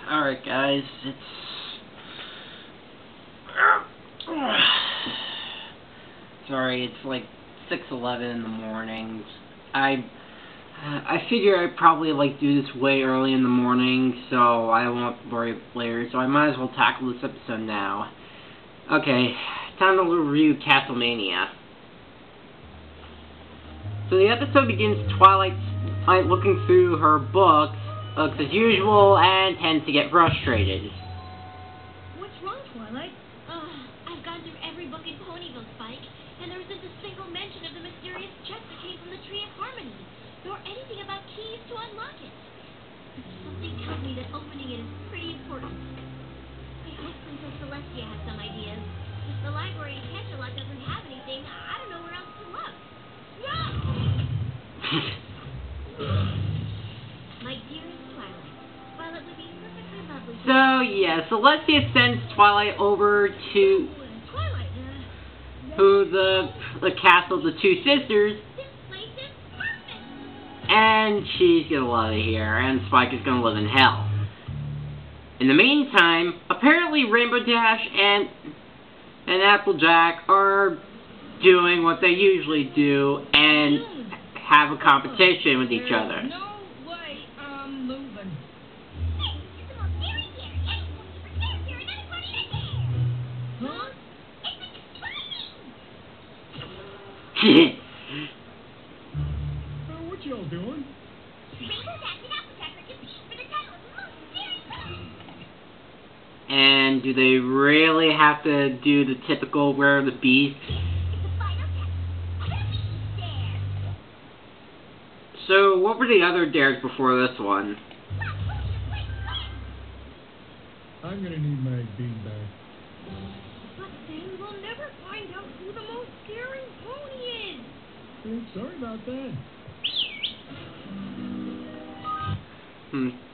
Alright guys, it's sorry, it's like 6:11 in the morning. I figure I'd probably do this way early in the morning, so I won't worry later, so I might as well tackle this episode now. Okay, time to review Castle-Mania. So the episode begins Twilight looking through her books, looks as usual, and tends to get frustrated. What's wrong, Twilight? I've gone through every book in Ponyville, Spike, and there isn't a single mention of the mysterious chest that came from the Tree of Harmony, nor anything about keys to unlock it. Something tells me that opening it is pretty important. I hope Princess Celestia has some ideas. If the library in Canterlot doesn't have anything, I don't know where else to look. My dearest Twilight, while it would be perfectly lovely to... So, yeah, Celestia sends Twilight over to Twilight, the castle of the two sisters, this place is perfect! and she's gonna love it here, and Spike is gonna live in hell. In the meantime, apparently Rainbow Dash and Applejack are doing what they usually do, and have a competition with each other. No way I'm moving. Hey, it's the most daring dare. Anyone can pretend there and anybody in there. Huh? It's exciting! What y'all doing? Rainbow Dash and Applejack are competing for the title of the most daring villain. And do they really have to do the typical Where Are the Beasts? It's the final test. The dare. So, what were the other dares before this one? I'm gonna need my bean back. But then we'll never find out who the most daring pony is. Sorry about that.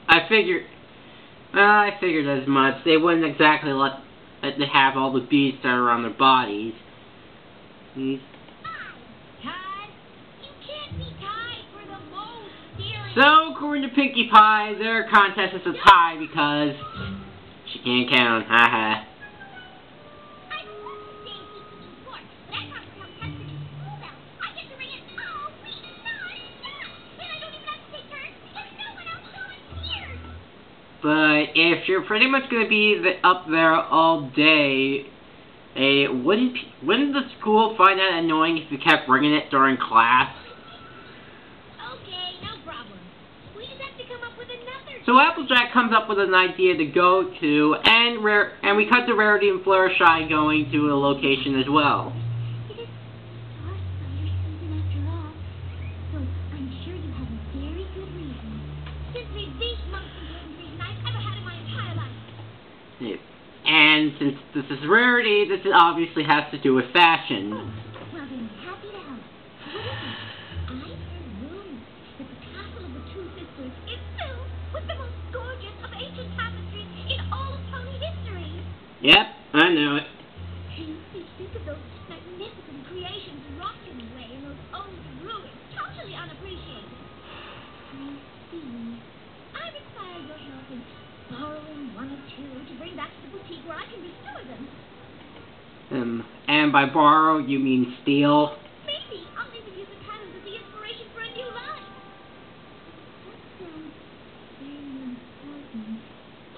I figured as much. They wouldn't exactly let they have all the beasts that are on their bodies. Todd, you can't be tied for the most daring. So, according to Pinkie Pie, their contest is a tie because she can't count. Haha. I'm supposed to stay and keep eating pork, but I can't become tested in school bell. I get to ring it. Oh, wait, no. Then I don't even have to take turns because no one else volunteers. But if you're pretty much going to be up there all day, wouldn't the school find that annoying if you kept ringing it during class? Okay, no problem. We just have to come up with another. So Applejack comes up with an idea to go to, and we cut to Rarity and Fluttershy going to a location as well. It is our thunder season after all. So I'm sure you have a very good reason. Simply the most important reason I've ever had in my entire life. Yeah. And since this is Rarity, this obviously has to do with fashion. Well then, happy to help. What is it? I heard rumors that the castle of the two sisters is filled with the most gorgeous of ancient tapestries in all of pony history. Yep, I know it. You think of those magnificent creations rotting away in those old ruins, totally unappreciated. I see. I require your help in borrowing one or two to bring back to the boutique where I can restore them. And by borrow, you mean steal? Maybe I'll even use the patterns as the inspiration for a new line. That sounds very important.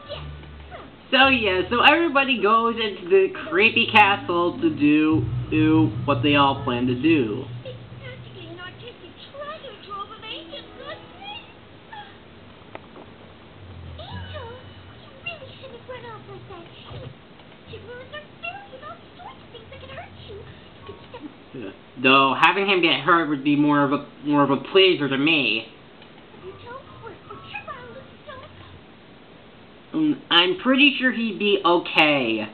Yes, So yeah, so everybody goes into the creepy castle to do what they all plan to do. it's practically an artistic treasure trove of ancient goodness. Angel, you really shouldn't have run off like that. Your ruins are filled with all sorts of things that can hurt you. You could step... Though having him get hurt would be more of a pleasure to me. You don't work or trip out of the stone. I'm pretty sure he'd be okay.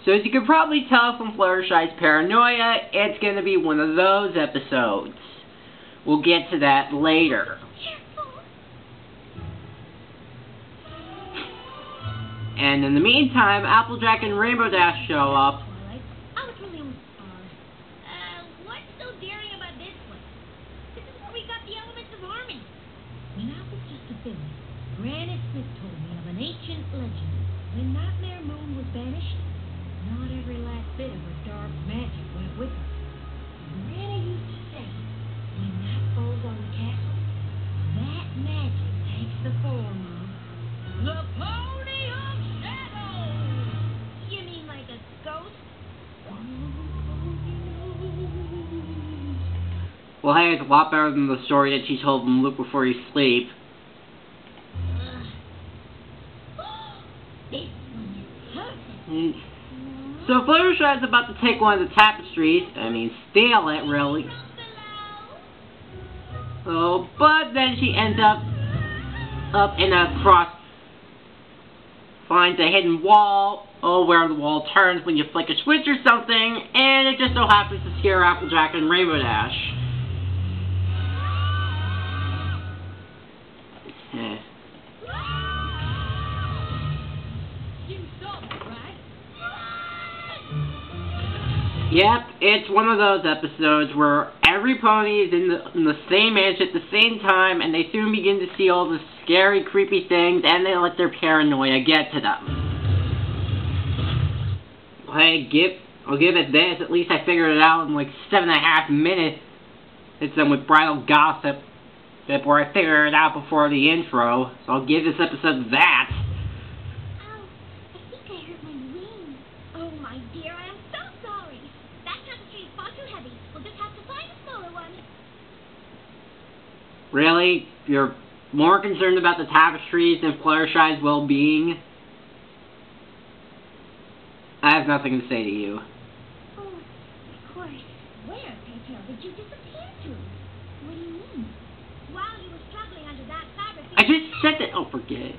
So as you can probably tell from Fluttershy's paranoia, it's gonna be one of those episodes. We'll get to that later. Careful. And in the meantime, Applejack and Rainbow Dash show up. Twilight, I was really almost what's so daring about this one? This is where we got the elements of harmony. When I was just a baby, Granny Smith told me of an ancient legend Well, hey, it's a lot better than the story that she told Luke before he sleep. This one is perfect. So Fluttershy's about to take one of the tapestries. Steal it, really. Oh, but then she ends up in a cross. Finds a hidden wall. Oh, where the wall turns when you flick a switch or something, and it just so happens to scare Applejack and Rainbow Dash. Yep, it's one of those episodes where every pony is in the same mansion at the same time, and they soon begin to see all the scary, creepy things, and they let their paranoia get to them. Hey, I'll give it this. At least I figured it out in like 7.5 minutes. It's done with bridal gossip, where I figured it out before the intro. So I'll give this episode that. Ow, I think I hurt my wing. Oh my dear, I am so sorry. That tapestry is far too heavy. We'll just have to find a smaller one. Really? You're more concerned about the tapestries than Fluttershy's well-being? I have nothing to say to you. Oh, of course. Where, Paytail, did you disappear to? What do you mean? While you were struggling under that fabric... I just said that. Oh, forget it.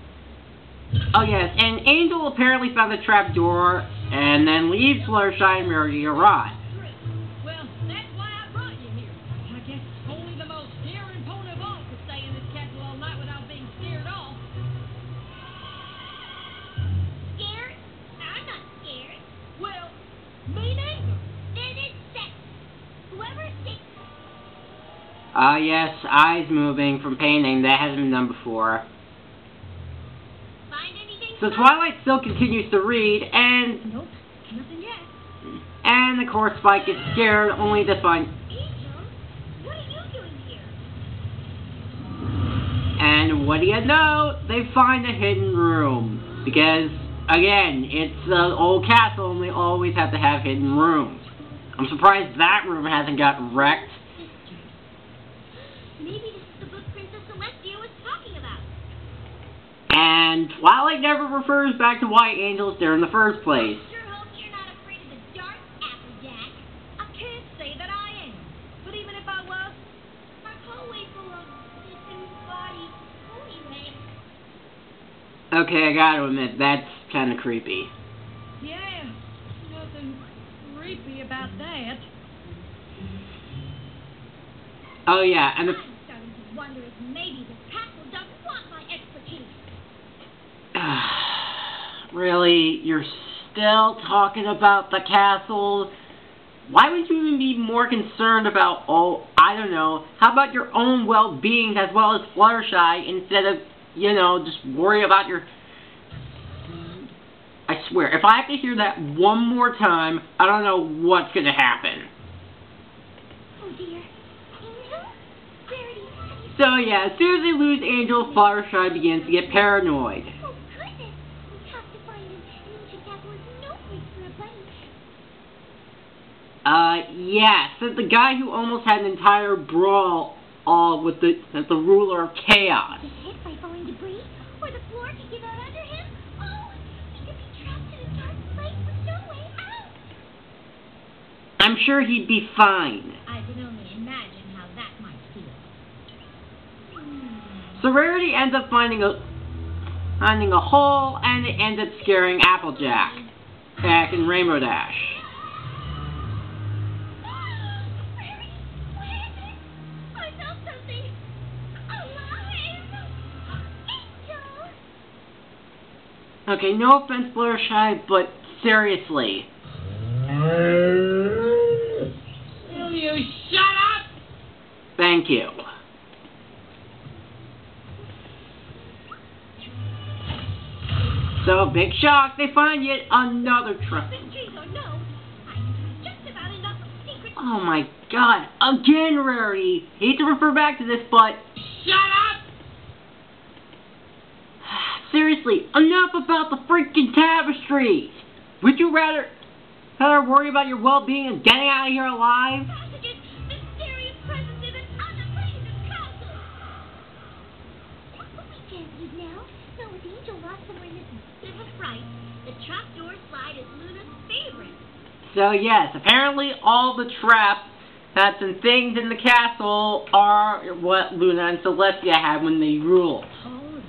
Oh, yes, and Angel apparently found the trapdoor and then leaves Fluttershy and Rarity to rot. Well, that's why I brought you here. I guess only the most daring pony of all could stay in this castle all night without being scared off. Scared? I'm not scared. Well, me neither. Then it's set. Whoever thinks... Yes, eyes moving from painting. That hasn't been done before. Find anything? So Twilight still continues to read, and... Nope, nothing yet. And, of course, Spike gets scared, only to find... Angel? What are you doing here? And what do you know? They find a hidden room. Because, again, it's an old castle, and they always have to have hidden rooms. I'm surprised that room hasn't gotten wrecked. Maybe this is the book Princess Celestia was talking about. And Twilight never refers back to why Angel's there in the first place. Sure hope you're not afraid of the dark, Applejack. I can't say that I am. But even if I was, Our hallway full of disembodied pony legs. Okay, I gotta admit, that's kinda creepy. yeah, nothing creepy about that. Oh yeah, and the... I'm starting to wonder if maybe the castle doesn't want my expertise. Really? You're still talking about the castle? Why would you even be more concerned about, oh, I don't know, how about your own well-being as well as Fluttershy instead of, just worry about your... I swear, if I have to hear that one more time, I don't know what's gonna happen. Oh dear. Angel? Rarity, have you... So yeah, as soon as they lose Angel, Fluttershy begins to get paranoid. Oh goodness! We have to find him. An ancient castle is no place for a bunny. Yeah, so the guy who almost had an entire brawl with the ruler of chaos. Get hit by falling debris? Or the floor could give out under him? Oh, he could be trapped in a dark place with no way out. I'm sure he'd be fine. I can only imagine how that might feel. So Rarity ends up finding a hole, and it ends up scaring Applejack, Jack, and Rainbow Dash. Rarity, what is it? I felt something alive. Angel. Okay, no offense, Fluttershy, but seriously. Will you shut up? Thank you. So, big shock, they find yet another trophy. Trees or no, I have just about enough of secrets. Oh my god, again, Rarity. Hate to refer back to this, but... Shut up! Seriously, enough about the freaking tapestries! Would you rather worry about your well-being and getting out of here alive? Passages, mysterious presences, and trapdoor slide is Luna's favorite. So yes, apparently all the traps and things in the castle are what Luna and Celestia had when they ruled. Soon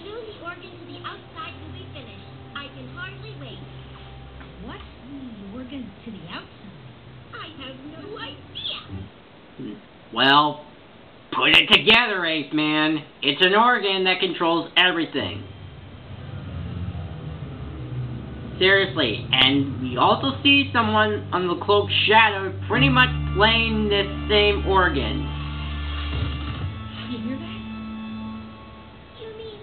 the organ to the outside will be finished. I can hardly wait. What? The organ to the outside? I have no idea. Well, put it together, Ape Man. It's an organ that controls everything. Seriously, and we also see someone on the cloaked shadow pretty much playing this same organ. You hear that? You mean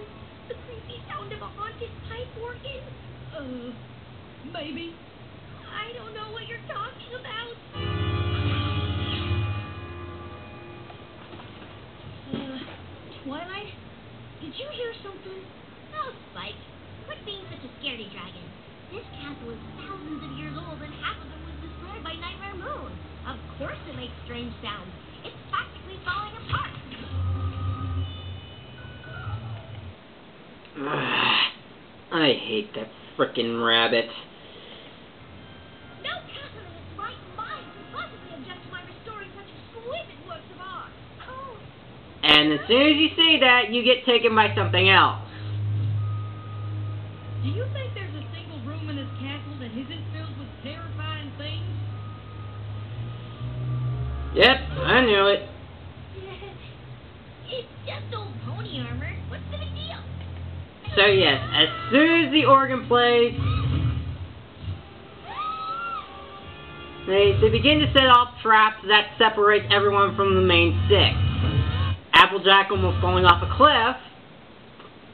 the creepy sound of a haunted pipe organ? Maybe. I don't know what you're talking about. Twilight? Did you hear something? Oh, Spike. Quit being such a scaredy dragon. This castle is thousands of years old and half of it was destroyed by Nightmare Moon. Of course it makes strange sounds. It's practically falling apart. I hate that frickin' rabbit. No castle in its right mind could possibly object to my restoring such exquisite works of art. Oh. And as soon as you say that, you get taken by something else. Do you think there's a single room in this castle that isn't filled with terrifying things? Yep, I knew it. It's just old pony armor. What's the big deal? So yes, as soon as the organ plays, they begin to set off traps that separate everyone from the main six. Applejack almost falling off a cliff.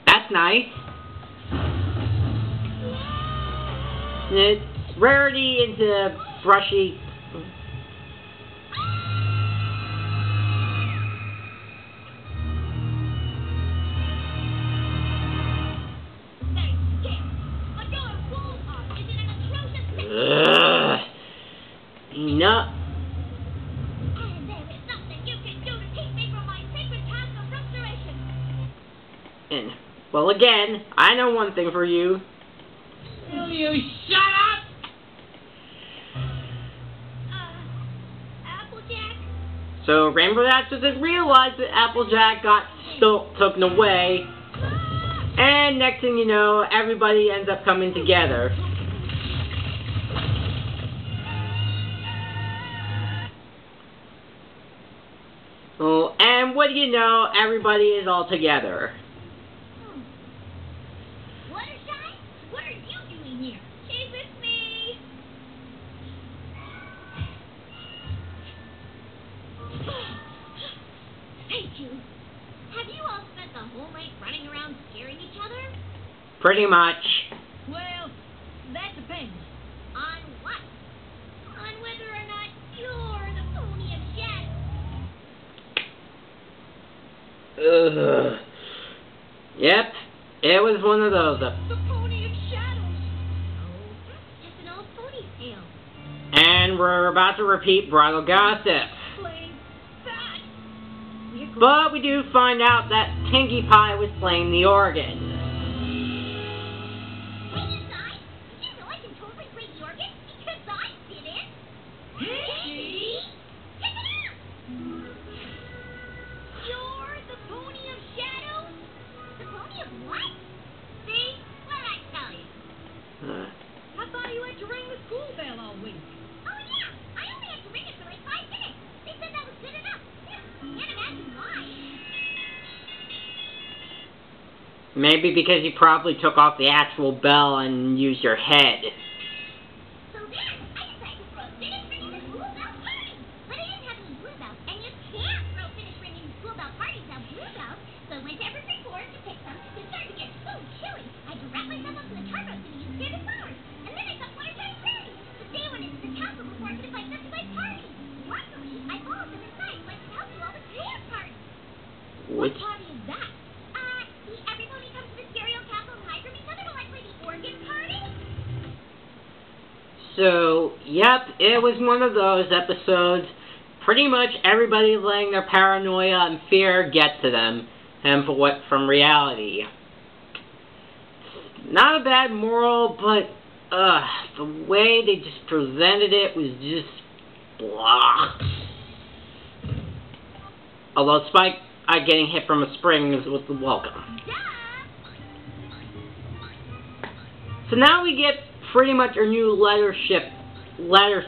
That's nice. It's Rarity into Brushy. Enough. And there is nothing you can do to keep me from my sacred task of restoration. And, well, again, I know one thing for you. Will you shut up? Applejack? So Rainbow Dash doesn't realize that Applejack got taken away, and next thing you know, everybody ends up coming together. Oh, and what do you know, everybody is all together. Fluttershy? What are you doing here? She's with me. Thank you. Have you all spent the whole night running around scaring each other? Pretty much. Well, that depends. On what? On whether or not you're the pony of shadow. Ugh. Yep, it was one of those. The pony of shadows. Oh, just an old pony tale. And we're about to repeat bridal gossip. Plain fat. But we do find out that Tinky Pie was playing the organ. Wait aside. Did you know I can totally play the organ? Because I did it. Hey! Check it out. You're the pony of shadows? The pony of what? See? What did I tell you? I thought you had to ring the school bell all week. Oh yeah, I only had to ring it for like 5 minutes. They said that was good enough. Can't imagine why. Maybe because you probably took off the actual bell and used your head. So then, I decided to throw finish ringing the school bell party. But I didn't have any blue bells, and you can't throw finish ringing school bell parties without blue bells. So I went to every free forest to pick some. It started to get so chilly, I had to wrap myself up in the tarp and use scared flowers. And then I thought Fluttershy's ready. So they went into the castle before I could invite them to my party. Luckily, I followed them inside so I could help you all with dance party. What Which, party is that? See, everybody comes to the stereo castle and hide from each other while I play the organ party? so, yep, it was one of those episodes. Pretty much everybody letting their paranoia and fear get to them, and from reality. not a bad moral, but the way they just presented it was just blah. Although Spike getting hit from a spring was welcome. So now we get pretty much our new letter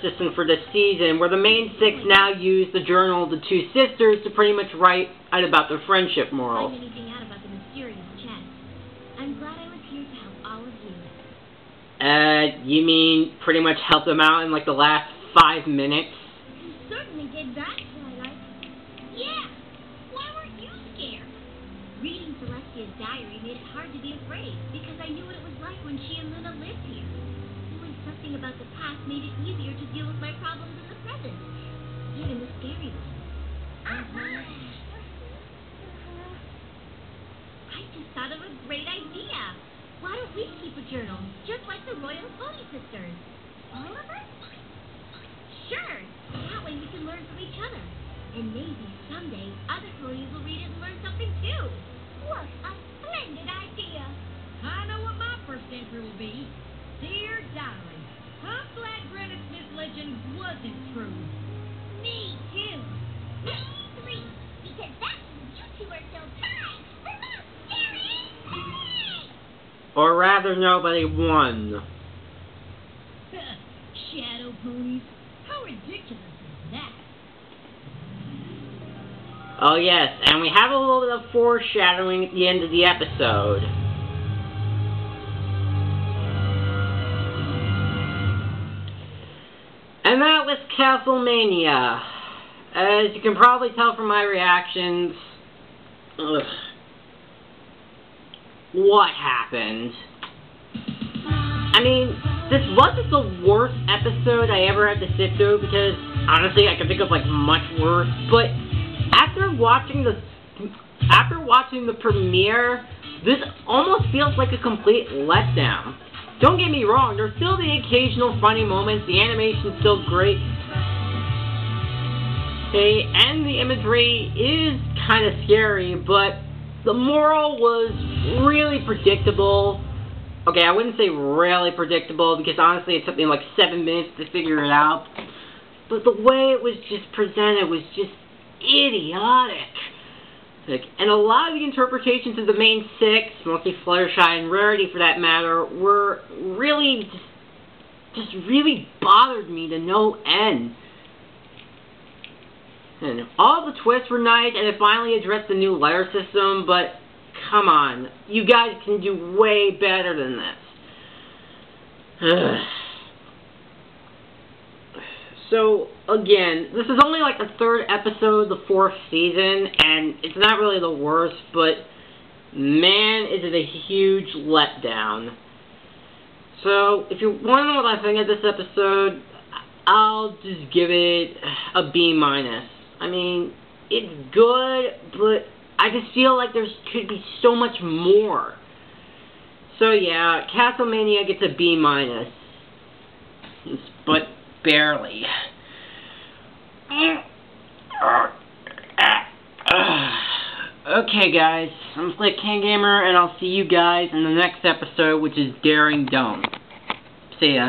system for this season, where the main six now use the journal of the two sisters to pretty much write out about their friendship morals. Find anything out about the mysterious chest. I'm glad I was here to help all of you. You mean pretty much help them out in like the last 5 minutes? You certainly did that, Twilight. Yeah! Why weren't you scared? Reading Celestia's diary made it hard to be afraid, because I knew what it was like when she and Luna lived here. Knowing something about the past made it easier to deal with my problems in the present, even the scary ones. I just thought of a great idea. Why don't we keep a journal, just like the Royal Pony Sisters? All of us? Sure. That way we can learn from each other. And maybe someday other ponies will read it and learn something too. What a splendid idea. I know what my first entry will be. Dear Diary, I'm glad Granite Smith's legend wasn't true. Me too. Me three. Because that means you two are still tied for most scary. Or rather, nobody won. Shadow ponies? How ridiculous is that? Oh yes, and we have a little bit of foreshadowing at the end of the episode. And that was Castle-Mania. As you can probably tell from my reactions, what happened? I mean, this wasn't the worst episode I ever had to sit through, because honestly I can think of like much worse, but after watching the premiere, this almost feels like a complete letdown. Don't get me wrong, there's still the occasional funny moments, the animation's still great, okay, and the imagery is kind of scary, but the moral was really predictable. Okay, I wouldn't say really predictable, because honestly it took me like 7 minutes to figure it out, but the way it was just presented was just idiotic. And a lot of the interpretations of the main six, mostly Fluttershy and Rarity for that matter, were really just really bothered me to no end. And all the twists were nice, and it finally addressed the new letter system, but come on, you guys can do way better than this. So, again, this is only like the 3rd episode of the 4th season, and it's not really the worst, but man, is it a huge letdown. So, if you want to know what I think of this episode, I'll just give it a B-. I mean, it's good, but I just feel like there could be so much more. So yeah, Castle-Mania gets a B-, but barely. Okay guys, I'm Slick King Gamer, and I'll see you guys in the next episode, which is Daring Don't. See ya.